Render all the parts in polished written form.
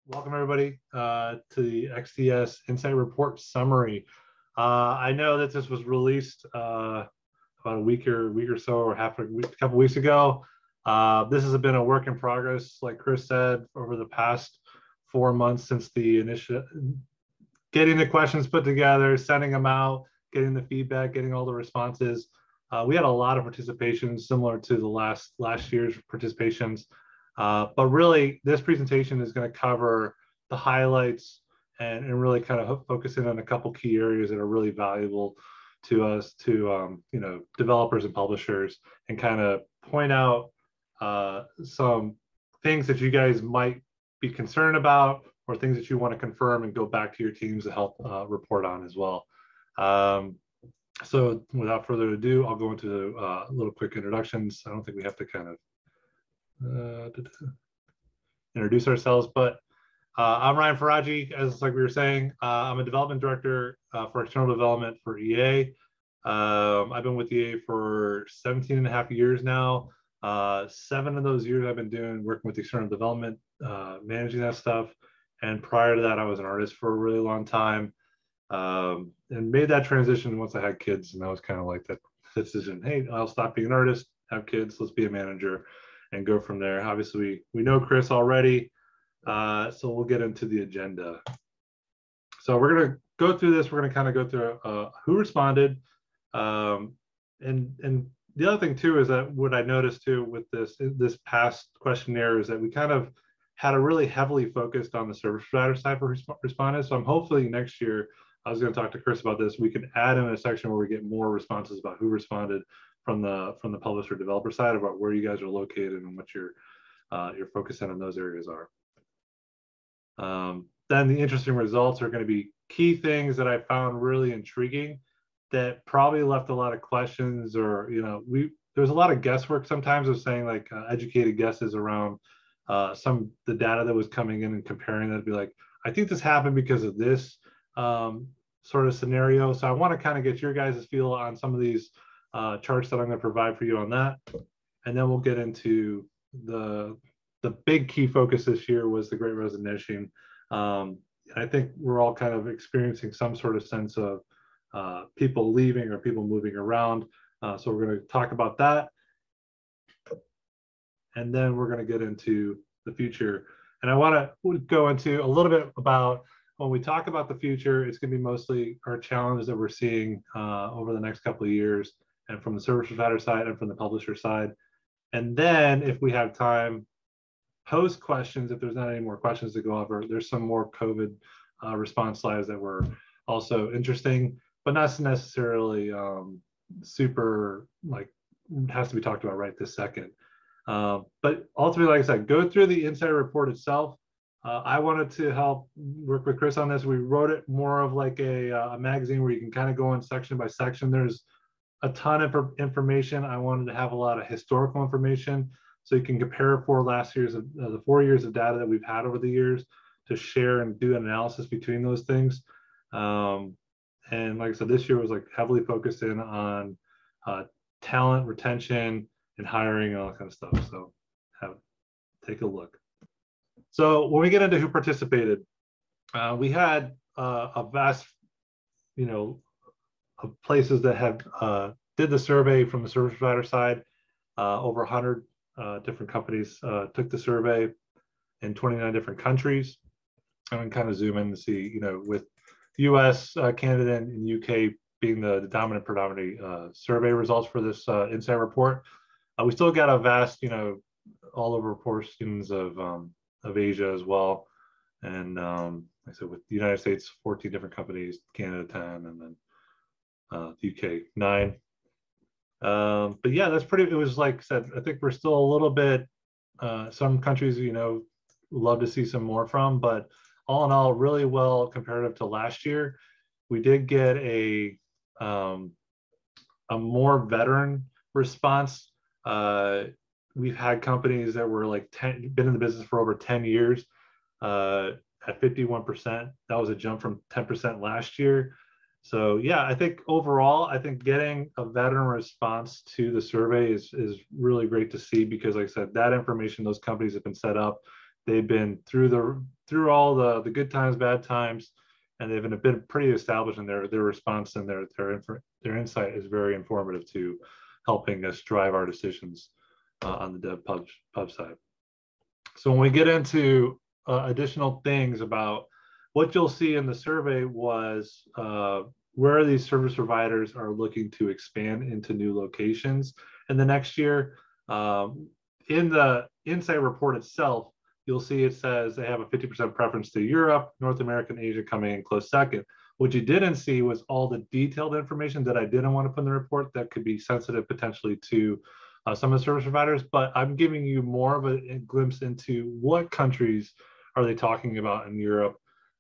Welcome everybody to the XDS Insight Report Summary. I know that this was released about a week or so, or a couple weeks ago. This has been a work in progress, like Chris said, over the past 4 months since the initial, getting the questions put together, sending them out, getting the feedback, getting all the responses. We had a lot of participation similar to the last year's participations. But really, this presentation is going to cover the highlights and really kind of focus in on a couple key areas that are really valuable to us, to developers and publishers, and kind of point out some things that you guys might be concerned about, or things that you want to confirm and go back to your teams to help report on as well. So without further ado, I'll go into a little quick introductions. I don't think we have to kind of introduce ourselves, but I'm Ryan Faraji. As like we were saying, I'm a development director for external development for EA. I've been with EA for 17 and a half years now. 7 of those years I've been working with external development, managing that stuff. And prior to that, I was an artist for a really long time, and made that transition once I had kids. And that was kind of like that decision. Hey, I'll stop being an artist, have kids, let's be a manager, and go from there. Obviously, we know Chris already, so we'll get into the agenda. So we're going to go through this. We're going to kind of go through who responded, and the other thing too is that what I noticed too with this past questionnaire is that we kind of had a really heavily focused on the service provider side for respondents. So I'm hopefully next year, I was going to talk to Chris about this, we can add in a section where we get more responses about who responded from the publisher developer side, about where you guys are located and what your focusing on those areas are. Then the interesting results are going to be key things that I found really intriguing that probably left a lot of questions, or there's a lot of guesswork sometimes of saying like educated guesses around the data that was coming in and comparing that, to be like, I think this happened because of this sort of scenario. So I want to kind of get your guys' feel on some of these charts that I'm going to provide for you on that, and then we'll get into the big key focus this year was the Great Resignation. I think we're all kind of experiencing some sort of sense of people leaving or people moving around. So we're going to talk about that, and then we're going to get into the future. And I want to go into a little bit about, when we talk about the future, it's going to be mostly our challenges that we're seeing over the next couple of years, and from the service provider side and from the publisher side. And then if we have time, post questions, if there's not any more questions to go over, there's some more COVID response slides that were also interesting, but not necessarily super, like, has to be talked about right this second. But ultimately, like I said, go through the Insight Report itself. I wanted to help work with Chris on this. We wrote it more of like a magazine where you can kind of go in section by section. There's a ton of information. I wanted to have a lot of historical information so you can compare for the 4 years of data that we've had over the years, to share and do an analysis between those things. And like I said, this year was like heavily focused in on talent retention and hiring and all that kind of stuff. So take a look. So when we get into who participated, we had a vast, of places that have did the survey from the service provider side. Over 100 different companies took the survey in 29 different countries. And we can kind of zoom in to see, with US, Canada, and UK being the predominantly survey results for this Insight Report. We still got a vast, all over portions of Asia as well. And like I said, with the United States, 14 different companies, Canada 10, and then the UK 9. But yeah, that's pretty, it was like I said, I think we're still a little bit, some countries, love to see some more from, but all in all, really well comparative to last year. We did get a more veteran response. We've had companies that were like been in the business for over 10 years at 51%. That was a jump from 10% last year. So yeah, I think overall, getting a veteran response to the survey is really great to see, because like I said, that information, those companies have been set up, They've been through all the good times, bad times, and they've been pretty established in their response, and their insight is very informative to helping us drive our decisions on the dev pub side. So when we get into additional things about what you'll see in the survey was where these service providers are looking to expand into new locations in the next year. In the insight report itself, you'll see it says they have a 50% preference to Europe, North America, and Asia coming in close second. What you didn't see was all the detailed information that I didn't want to put in the report that could be sensitive potentially to some of the service providers, but I'm giving you more of a glimpse into what countries are they talking about in Europe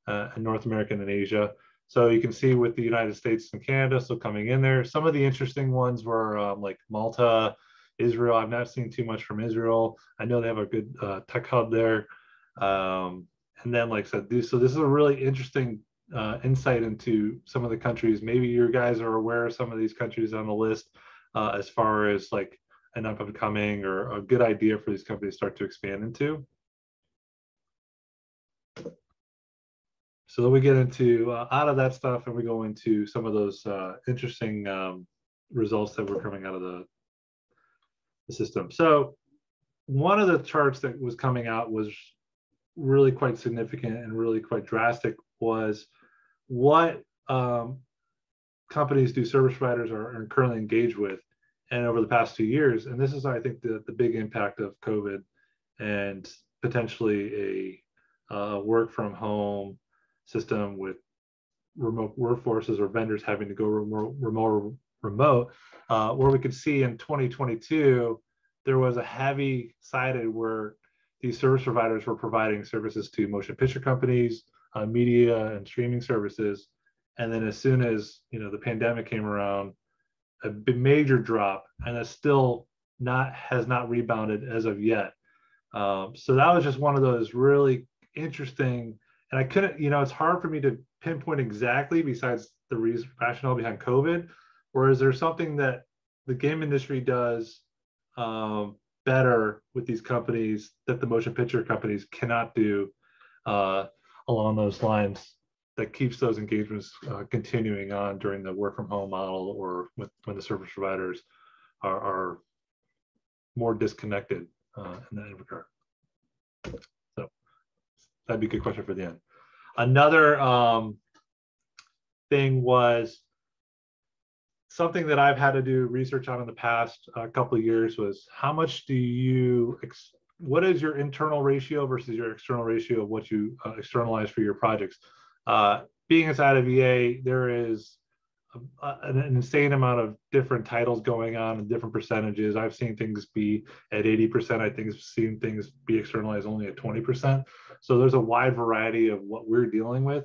and North America and Asia. So you can see with the United States and Canada still coming in there. Some of the interesting ones were like Malta, Israel. I've not seen too much from Israel. I know they have a good tech hub there. And then, like I said, so this is a really interesting insight into some of the countries. Maybe you guys are aware of some of these countries on the list as far as like an up and coming or a good idea for these companies to start to expand into. So then we get into out of that stuff and we go into some of those interesting results that were coming out of the system. So one of the charts that was coming out was really quite significant and really quite drastic was what companies do service providers are currently engaged with and over the past 2 years. And this is, I think, the big impact of COVID and potentially a work from home system with remote workforces or vendors having to go remote, where we could see in 2022, there was a heavy sided where these service providers were providing services to motion picture companies, media and streaming services. And then as soon as the pandemic came around, a major drop, and it's still has not rebounded as of yet. So that was just one of those really interesting, and I couldn't, it's hard for me to pinpoint exactly besides the rationale behind COVID, or is there something that the game industry does better with these companies that the motion picture companies cannot do along those lines that keeps those engagements continuing on during the work from home model or when the service providers are more disconnected in that regard. So that'd be a good question for the end. Another thing was something that I've had to do research on in the past couple of years was how much what is your internal ratio versus your external ratio of what you externalize for your projects? Being inside of EA, there is an insane amount of different titles going on and different percentages. I've seen things be at 80%. I think I've seen things be externalized only at 20%. So there's a wide variety of what we're dealing with.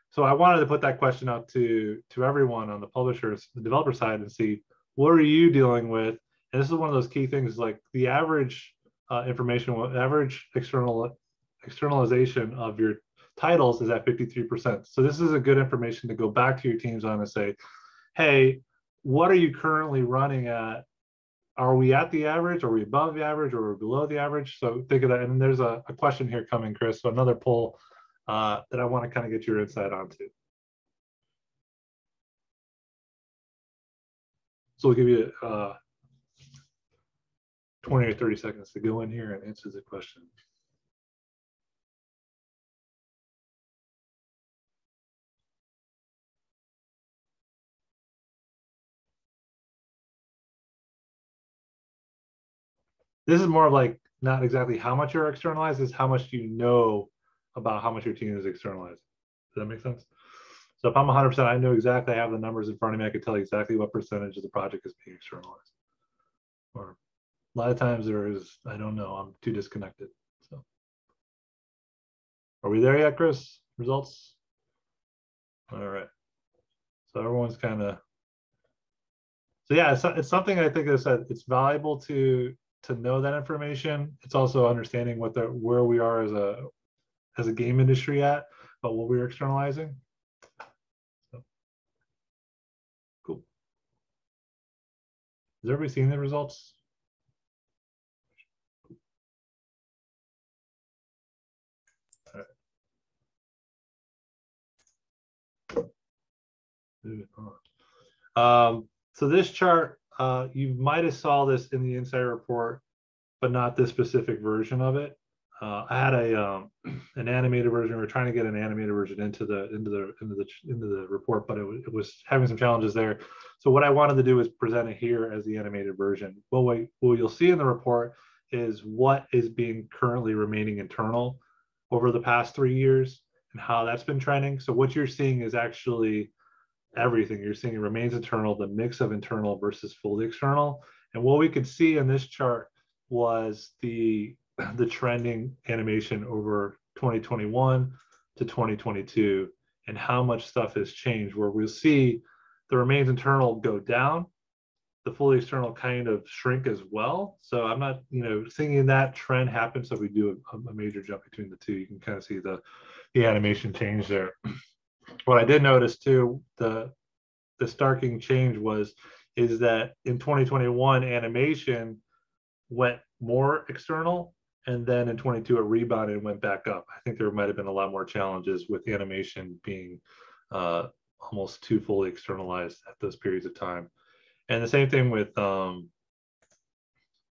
So I wanted to put that question out to everyone on the publishers, the developer side, and see what are you dealing with. And this is one of those key things, like the average average externalization of your titles is at 53%. So this is a good information to go back to your teams on and say, hey, what are you currently running at? Are we at the average? Are we above the average? Or are we below the average? So think of that. And there's a question here coming, Chris. So another poll that I want to kind of get your insight onto. So we'll give you 20 or 30 seconds to go in here and answer the question. This is more of like not exactly how much you're externalized, is how much you know about how much your team is externalized. Does that make sense? So if I'm 100%, I know exactly, I have the numbers in front of me, I could tell you exactly what percentage of the project is being externalized. Or a lot of times there is, I don't know, I'm too disconnected. So are we there yet, Chris? Results? All right. So everyone's kind of, so yeah, it's something I think I said, it's valuable to know that information. It's also understanding where we are as a game industry at, but what we're externalizing. So, cool. Has everybody seen the results? moving on. So this chart, you might have saw this in the insider report, but not this specific version of it. I had an animated version. We were trying to get an animated version into the report, but it was having some challenges there. So what I wanted to do is present it here as the animated version. Well, what you'll see in the report is what is being currently remaining internal over the past 3 years and how that's been trending. So what you're seeing is actually everything. You're seeing it remains internal, the mix of internal versus fully external. And what we could see in this chart was the trending animation over 2021 to 2022 and how much stuff has changed, where we'll see the remains internal go down, the fully external kind of shrink as well. So I'm not, seeing that trend happen. So if we do a major jump between the two, you can kind of see the animation change there. What I did notice too, the starking change is that in 2021 animation went more external, and then in 22 it rebounded and went back up. I think there might have been a lot more challenges with animation being almost too fully externalized at those periods of time. And the same thing with you're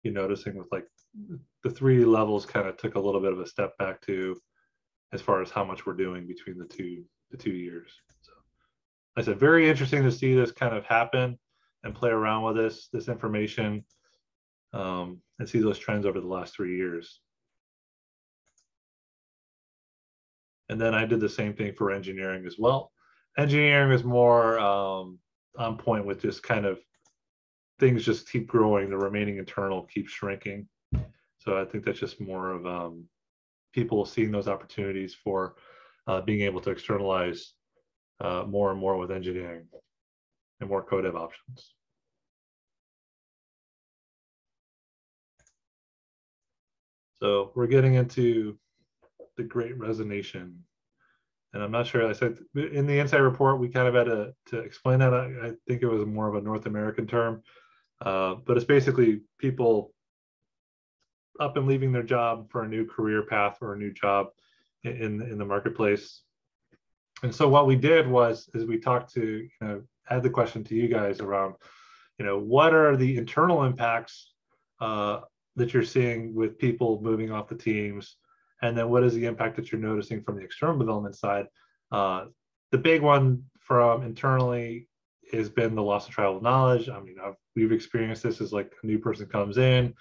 noticing with like the 3 levels kind of took a little bit of a step back too, as far as how much we're doing between the two years. So I said, very interesting to see this kind of happen and play around with this information and see those trends over the last 3 years. And then I did the same thing for engineering as well. Engineering is more on point with just kind of things just keep growing, the remaining internal keeps shrinking. So I think that's just more of people seeing those opportunities for being able to externalize more and more with engineering and more co-dev options. So we're getting into the Great Resignation. And I'm not sure, I said in the Insight report, we kind of had to explain that. I think it was more of a North American term, but it's basically people up and leaving their job for a new career path or a new job in the marketplace. And so what we did was we talked to, had the question to you guys around, what are the internal impacts that you're seeing with people moving off the teams? And then what is the impact that you're noticing from the external development side? The big one from internally has been the loss of tribal knowledge. I mean, we've experienced this as like a new person comes in,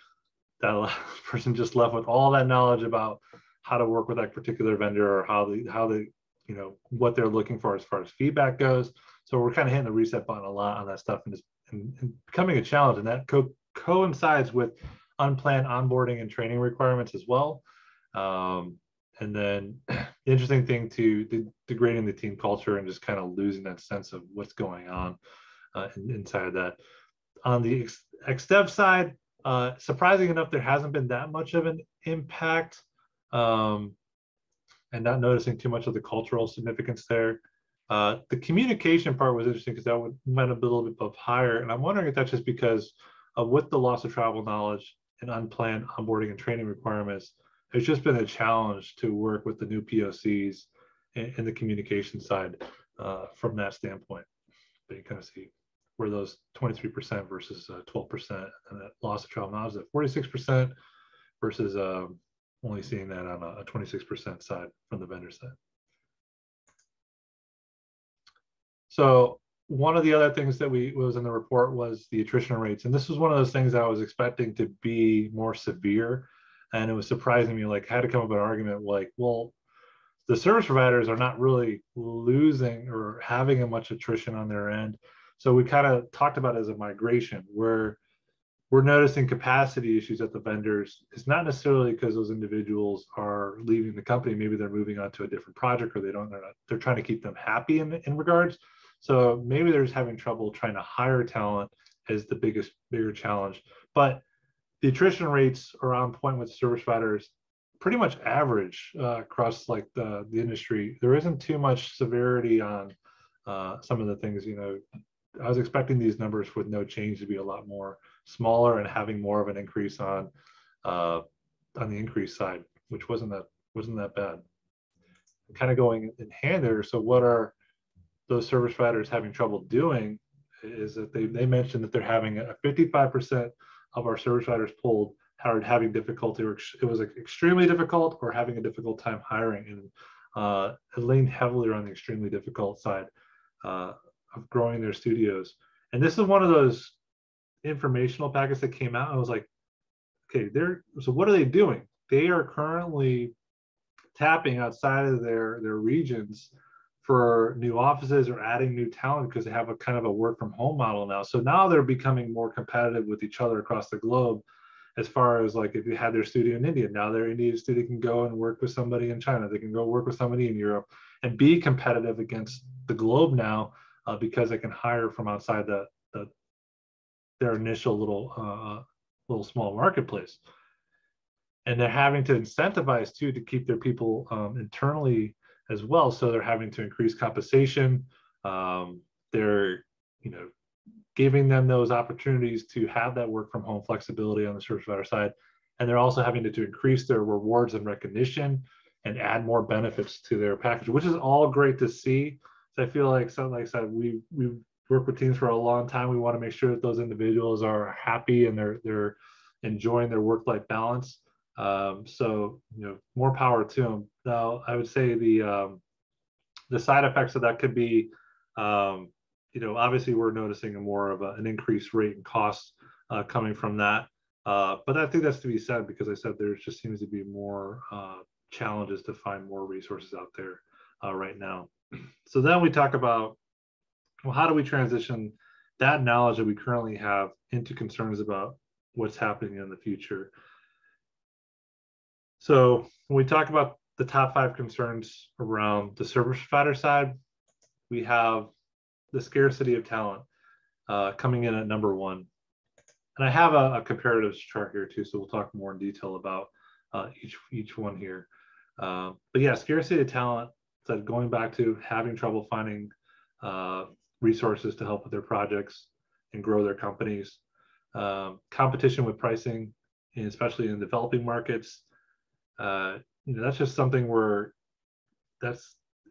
that person just left with all that knowledge about how to work with that particular vendor or how they what they're looking for as far as feedback goes. So we're kind of hitting the reset button a lot on that stuff and becoming a challenge. And that coincides with unplanned onboarding and training requirements as well. And then the interesting thing to degrading the team culture and just kind of losing that sense of what's going on inside of that. On the XDev side, surprising enough, there hasn't been that much of an impact, and not noticing too much of the cultural significance there. The communication part was interesting because that might have been a little bit higher, and I'm wondering if that's just because with the loss of travel knowledge and unplanned onboarding and training requirements, it's just been a challenge to work with the new POCs and the communication side from that standpoint. But you kind of see where those 23% versus 12%, and that loss of travel knowledge at 46% versus only seeing that on a 26% side from the vendor side. So one of the other things that was in the report was the attrition rates. And this was one of those things I was expecting to be more severe. And it was surprising me, like I had to come up with an argument like, well, the service providers are not really losing or having a much attrition on their end. So we kind of talked about it as a migration where we're noticing capacity issues at the vendors. It's not necessarily because those individuals are leaving the company. Maybe they're moving on to a different project, or they're trying to keep them happy in regards. So maybe they're just having trouble trying to hire talent is the bigger challenge. But the attrition rates are on point with service providers, pretty much average across like the industry. There isn't too much severity on some of the things, I was expecting these numbers with no change to be a lot more smaller and having more of an increase on the increase side, which wasn't that bad. Kind of going in hand there. So what are those service providers having trouble doing is that they mentioned that they're having a 55% of our service providers polled are having difficulty, or it was like extremely difficult, or having a difficult time hiring, and it leaned heavily on the extremely difficult side of growing their studios. And this is one of those informational packets that came out. I was like, okay, so what are they doing? They are currently tapping outside of their regions for new offices or adding new talent because they have a kind of a work from home model now. So now they're becoming more competitive with each other across the globe. As far as like if you had their studio in India, now their Indian studio can go and work with somebody in China. They can go work with somebody in Europe and be competitive against the globe now because they can hire from outside their initial little small marketplace. And they're having to incentivize too to keep their people internally as well. So they're having to increase compensation. They're giving them those opportunities to have that work from home flexibility on the service provider side. And they're also having to increase their rewards and recognition and add more benefits to their package, which is all great to see. So I feel like, like I said, we've worked with teams for a long time. We want to make sure that those individuals are happy and they're enjoying their work-life balance. So more power to them. Now, I would say the side effects of that could be obviously we're noticing more of an increased rate and costs coming from that. But I think that's to be said because I said there just seems to be more challenges to find more resources out there right now. So then we talk about, well, how do we transition that knowledge that we currently have into concerns about what's happening in the future? So when we talk about the top 5 concerns around the service provider side, we have the scarcity of talent coming in at number 1. And I have a comparatives chart here too, so we'll talk more in detail about each one here. But yeah, scarcity of talent, so going back to having trouble finding resources to help with their projects and grow their companies. Competition with pricing, and especially in developing markets. That's just something where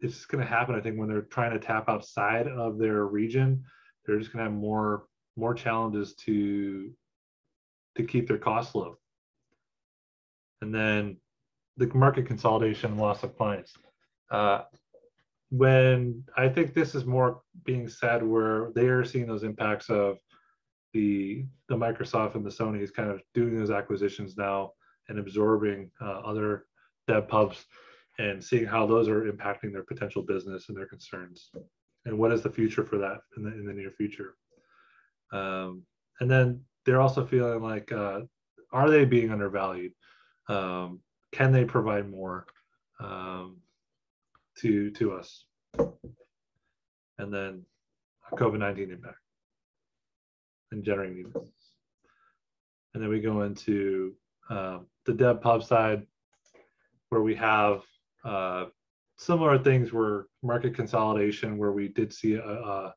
it's going to happen. I think when they're trying to tap outside of their region, they're just going to have more challenges to keep their costs low. And then the market consolidation and loss of clients. When I think this is more being said where they are seeing those impacts of the Microsoft and the Sony's kind of doing those acquisitions now and absorbing other dev pubs and seeing how those are impacting their potential business and their concerns, and what is the future for that in the near future. And then they're also feeling like, are they being undervalued? Can they provide more to us? And then COVID-19 impact and generating new business. And then we go into the dev pub side, where we have similar things where market consolidation, where we did see I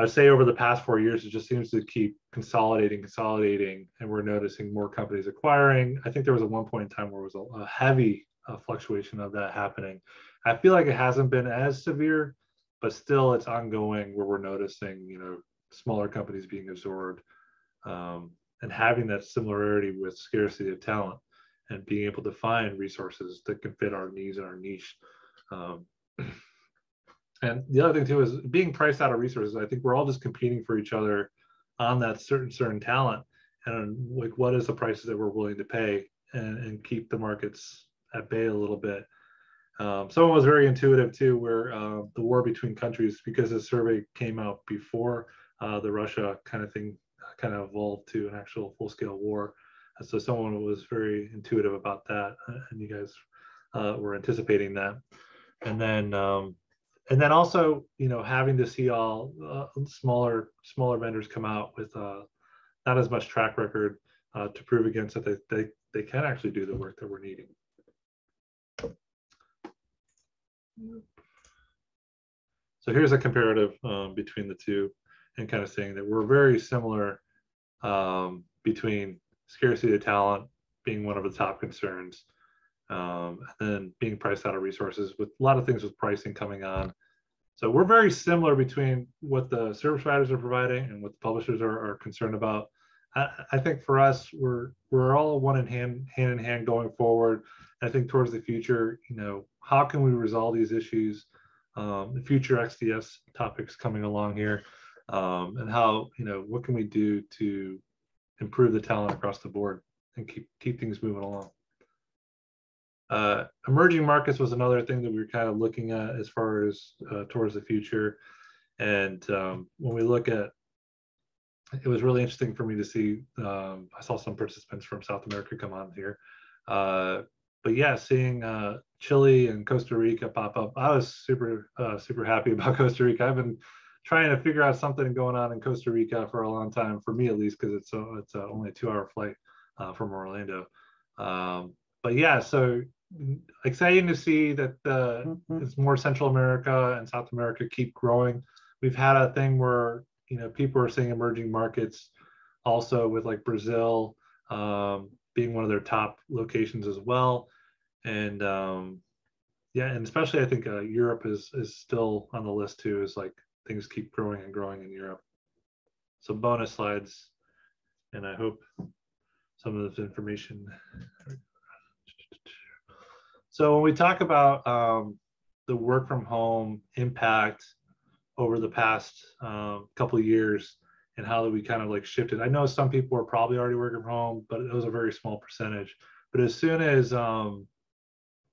would say over the past 4 years, it just seems to keep consolidating, and we're noticing more companies acquiring. I think there was at one point in time where it was a heavy fluctuation of that happening. I feel like it hasn't been as severe, but still it's ongoing where we're noticing, smaller companies being absorbed and having that similarity with scarcity of talent and being able to find resources that can fit our needs and our niche. And the other thing too is being priced out of resources. I think we're all just competing for each other on that certain talent, and like what is the prices that we're willing to pay and keep the markets at bay a little bit. Someone was very intuitive too, where the war between countries, because the survey came out before the Russia kind of thing kind of evolved to an actual full-scale war. And so someone was very intuitive about that, and you guys were anticipating that. And then also, having to see all smaller vendors come out with not as much track record to prove against that they can actually do the work that we're needing. So here's a comparative between the two, and kind of saying that we're very similar between scarcity of talent being one of the top concerns, and then being priced out of resources, with a lot of things with pricing coming on. So we're very similar between what the service providers are providing and what the publishers are concerned about. I think for us, we're all one in hand going forward. And I think towards the future, how can we resolve these issues? The future XDS topics coming along here, and how what can we do to improve the talent across the board and keep things moving along. Emerging markets was another thing that we were kind of looking at as far as towards the future. And when we look at, it was really interesting for me to see, I saw some participants from South America come on here. But yeah, seeing Chile and Costa Rica pop up, I was super happy about Costa Rica. I've been trying to figure out something going on in Costa Rica for a long time, for me at least, because it's only a 2-hour flight from Orlando. But yeah, so exciting to see that it's more Central America and South America keep growing. We've had a thing where people are seeing emerging markets also, with like Brazil being one of their top locations as well. And yeah, and especially I think Europe is still on the list too, is like things keep growing and growing in Europe. So bonus slides, and I hope some of this information. So when we talk about the work from home impact over the past couple of years, and how that we kind of like shifted, I know some people were probably already working from home, but it was a very small percentage. But as soon as the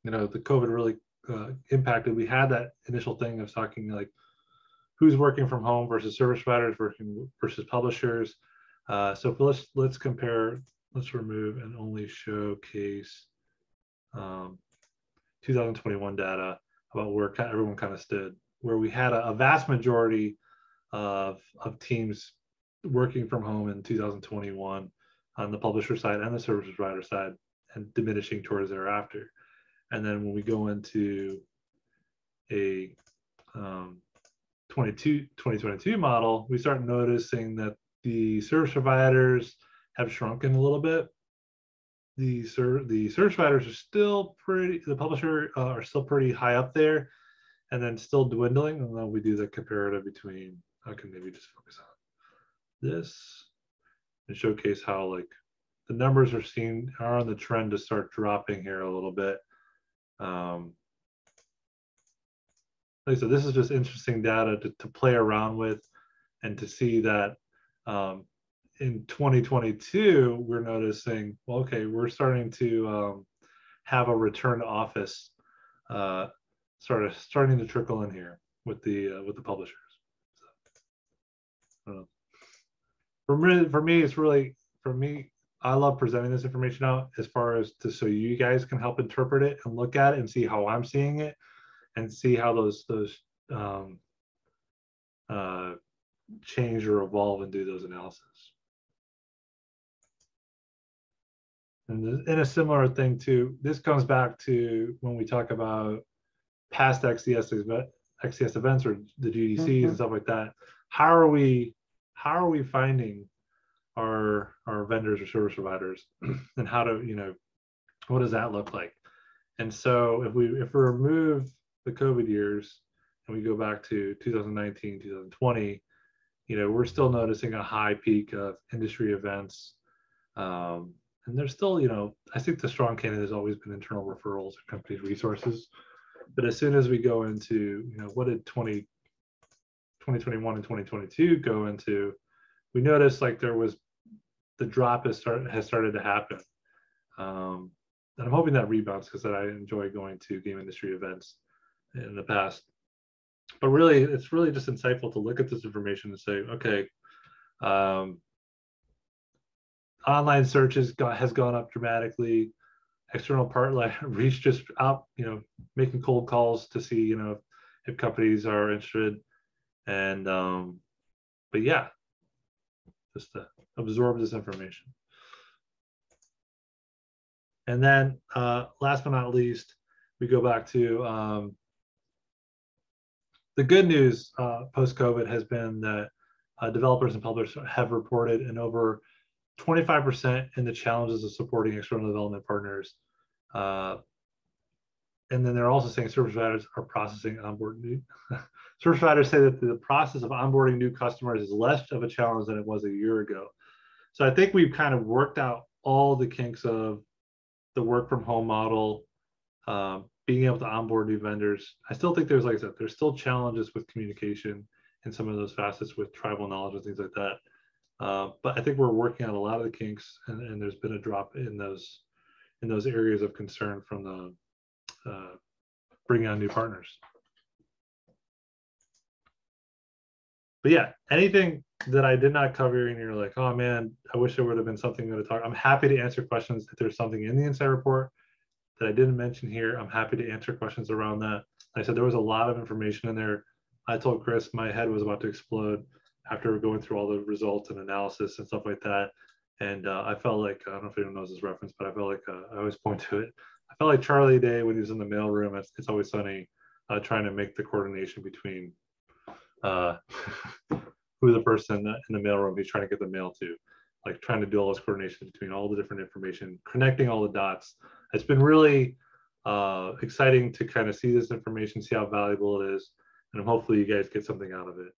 COVID really impacted, we had that initial thing of talking like who's working from home versus service providers working versus publishers. So let's compare. Let's remove and only showcase 2021 data about where everyone kind of stood, where we had a vast majority of teams working from home in 2021 on the publisher side and the service provider side, and diminishing towards thereafter. And then when we go into a 2022 model, we start noticing that the service providers have shrunken a little bit. The service providers are still the publisher are still pretty high up there, and then still dwindling. And then we do the comparative between, I can maybe just focus on this and showcase how like the numbers are on the trend to start dropping here a little bit. Like I said, this is just interesting data to play around with, and to see that in 2022, we're noticing, well, okay, we're starting to have a return to office starting to trickle in here with the publishers. So, for me, it's really, I love presenting this information out as far as so you guys can help interpret it and look at it and see how I'm seeing it, and see how those change or evolve and do those analysis. And in a similar thing too, this comes back to when we talk about past XDS events or the GDCs and stuff like that. How are we finding our vendors or service providers, and how to what does that look like? And so if we remove the COVID years and we go back to 2019, 2020, we're still noticing a high peak of industry events. And there's still, I think the strong candidate has always been internal referrals and company resources. But as soon as we go into, what did 2021 and 2022 go into, we noticed like there was, the drop has started to happen. And I'm hoping that rebounds, because I enjoy going to game industry events in the past. But really, it's really just insightful to look at this information and say, okay, online search has gone up dramatically. External reach just out, making cold calls to see, if companies are interested. And but yeah, just to absorb this information. And then last but not least, we go back to the good news post-COVID has been that developers and publishers have reported an over 25% in the challenges of supporting external development partners and then they're also saying service providers are processing onboard new. Service providers say that the process of onboarding new customers is less of a challenge than it was a year ago. So I think we've kind of worked out all the kinks of the work from home model, being able to onboard new vendors. I still think there's, like I said, there's still challenges with communication and some of those facets with tribal knowledge and things like that. But I think we're working on a lot of the kinks, and there's been a drop in those areas of concern from the bringing on new partners. But yeah, anything that I did not cover and you're like, oh man, I wish there would have been something to talk. I'm happy to answer questions if there's something in the insight report that I didn't mention here. I'm happy to answer questions around that. Like I said, there was a lot of information in there. I told Chris my head was about to explode after going through all the results and analysis and stuff like that. And I felt like, I don't know if anyone knows this reference, but I felt like, I always point to it. I felt like Charlie Day when he was in the mailroom. It's Always Sunny, trying to make the coordination between who the person in the mailroom he's trying to get the mail to, like trying to do all this coordination between all the different information, connecting all the dots. It's been really exciting to kind of see this information, see how valuable it is, and hopefully you guys get something out of it.